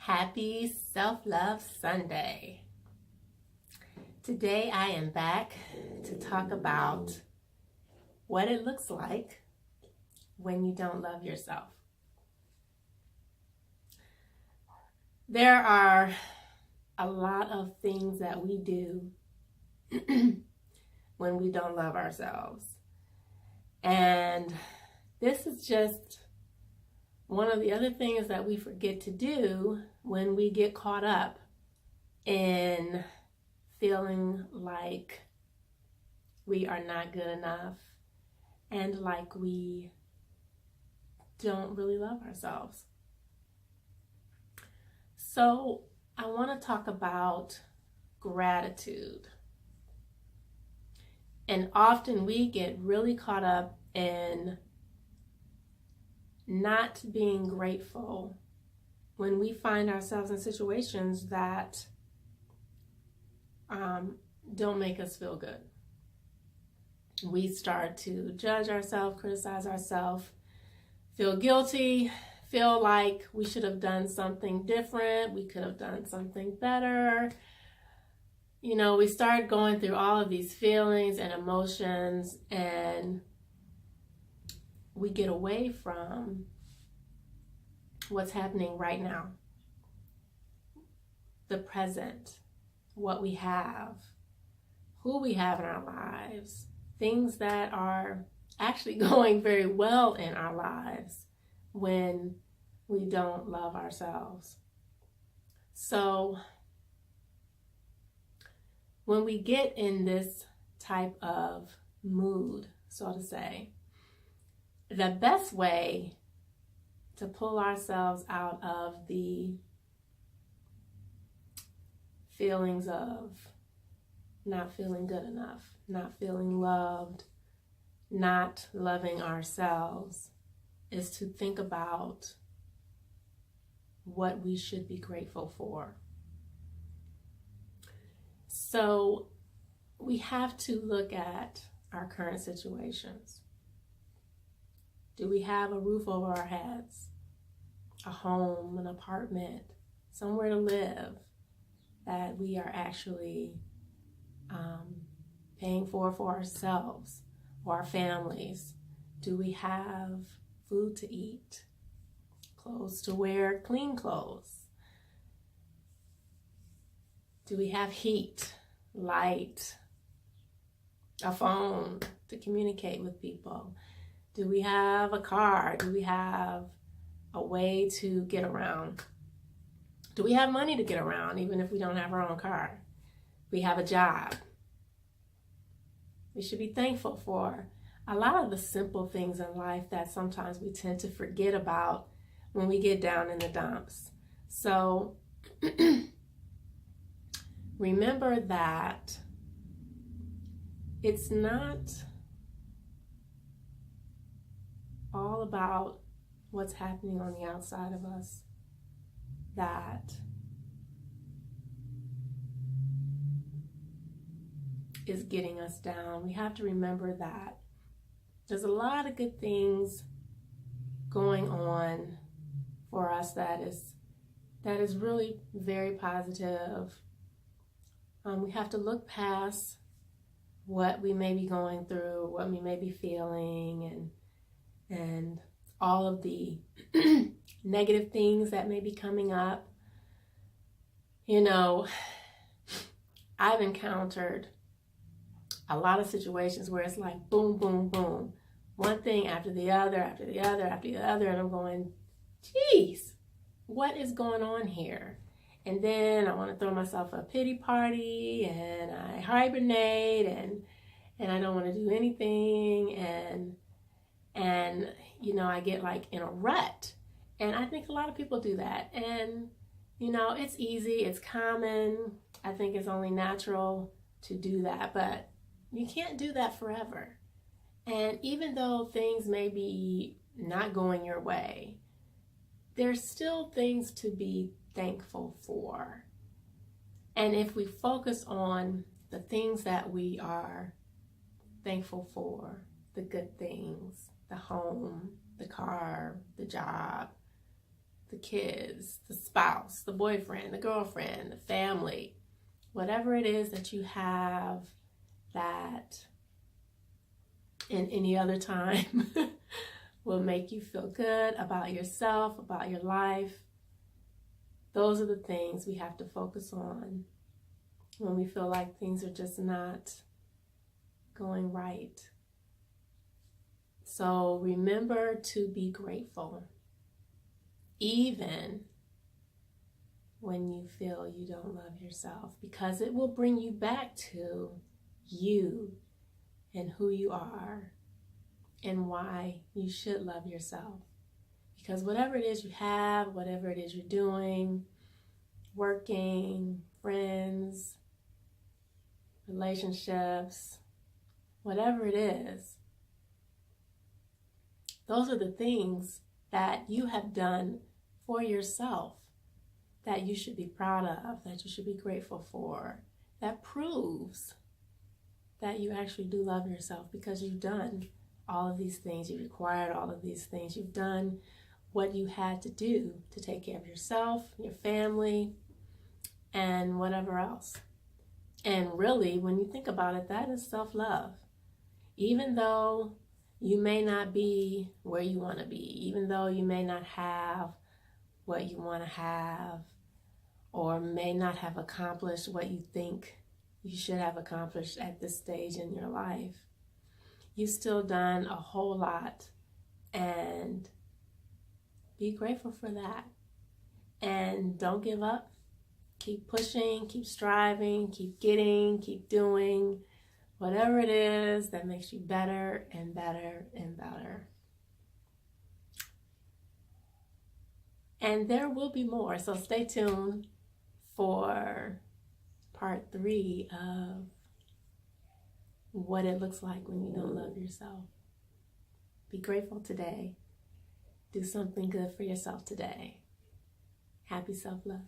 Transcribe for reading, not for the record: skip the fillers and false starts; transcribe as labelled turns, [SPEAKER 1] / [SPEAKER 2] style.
[SPEAKER 1] Happy Self-Love Sunday. Today I am back to talk about what it looks like when you don't love yourself. There are a lot of things that we do when we don't love ourselves. And this is just one of the other things that we forget to do when we get caught up in feeling like we are not good enough and like we don't really love ourselves. So I want to talk about gratitude. And often we get really caught up in not being grateful when we find ourselves in situations that don't make us feel good. We start to judge ourselves, criticize ourselves, feel guilty, feel like we should have done something different, we could have done something better. You know, we start going through all of these feelings and emotions, and we get away from what's happening right now, the present, what we have, who we have in our lives, things that are actually going very well in our lives when we don't love ourselves. So when we get in this type of mood, so to say, the best way to pull ourselves out of the feelings of not feeling good enough, not feeling loved, not loving ourselves, is to think about what we should be grateful for. So we have to look at our current situations. Do we have a roof over our heads, a home, an apartment, somewhere to live that we are actually paying for ourselves or our families? Do we have food to eat, clothes to wear, clean clothes? Do we have heat, light, a phone to communicate with people? Do we have a car? Do we have a way to get around? Do we have money to get around, even if we don't have our own car? We have a job. We should be thankful for a lot of the simple things in life that sometimes we tend to forget about when we get down in the dumps. So remember that it's not all about what's happening on the outside of us that is getting us down. We have to remember that there's a lot of good things going on for us that is really very positive. We have to look past what we may be going through, what we may be feeling, and all of the negative things that may be coming up. You know, I've encountered a lot of situations where it's like boom, boom, boom. One thing after the other, after the other, after the other, and I'm going, geez, what is going on here? And then I want to throw myself a pity party, and I hibernate, and I don't want to do anything, and you know, I get like in a rut. And I think a lot of people do that. And you know, it's easy, it's common. I think it's only natural to do that, but you can't do that forever. And even though things may be not going your way, there's still things to be thankful for. And if we focus on the things that we are thankful for, the good things, the home, the car, the job, the kids, the spouse, the boyfriend, the girlfriend, the family, whatever it is that you have that in any other time will make you feel good about yourself, about your life. Those are the things we have to focus on when we feel like things are just not going right. So remember to be grateful, even when you feel you don't love yourself, because it will bring you back to you and who you are and why you should love yourself. Because whatever it is you have, whatever it is you're doing, working, friends, relationships, whatever it is, those are the things that you have done for yourself that you should be proud of, that you should be grateful for. That proves that you actually do love yourself, because you've done all of these things, you've acquired all of these things, you've done what you had to do to take care of yourself, your family, and whatever else. And really, when you think about it, that is self-love. Even though you may not be where you want to be, even though you may not have what you want to have, or may not have accomplished what you think you should have accomplished at this stage in your life, you've still done a whole lot, and be grateful for that. And don't give up. Keep pushing, keep striving, keep getting, keep doing whatever it is that makes you better and better and better. And there will be more, so stay tuned for part 3 of what it looks like when you don't love yourself. Be grateful today. Do something good for yourself today. Happy self-love.